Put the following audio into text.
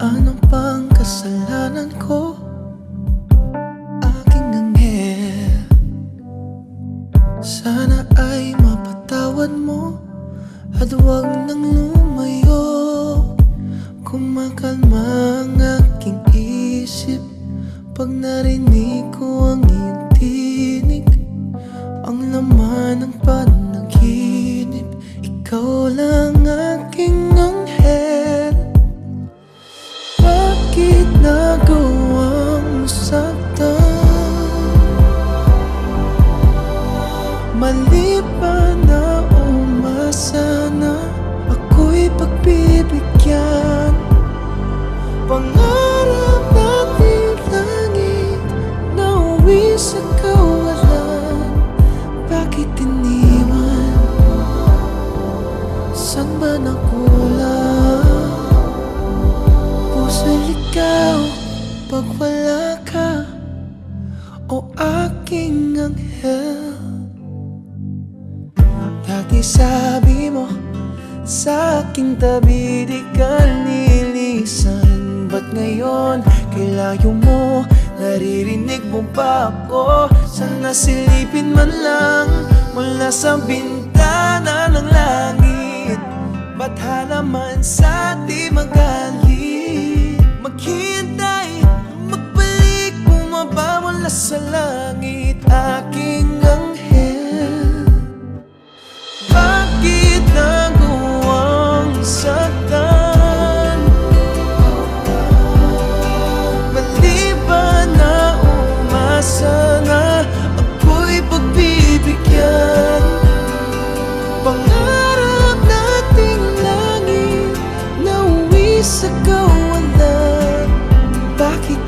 Ano pang kasalanan ko, aking anghel? Sana ay mapatawad mo at huwag nang lumayo. Kumakalma ang aking isip pag narinig ko ang iyong tinig. Ang laman ng panaginip, ikaw lang aking anghel. Bakit nagawang masaktan? Mali ba na umasa na ako'y pagbibigyan? Pangarap natin langit na uwi sa kawalan. Bakit iniwan? Saan ba nakulang? Puso'y ligaw pag wala ka, o aking anghel. Dati sabi mo sa aking tabi di ka nilisan. Ba't ngayon kay layo mo? Naririnig mo ba ako? Sana silipin man lang mula sa bintana ng langit. Ba't halaman sa di magalit? Maghintay, magbalik, bumaba mula sa langit, aking anghel. Bakit nagawang saktan? Mali ba na umasa na ako'y pagbibigyan? Pangarap nating langit na uwi sa kawalan. Bakit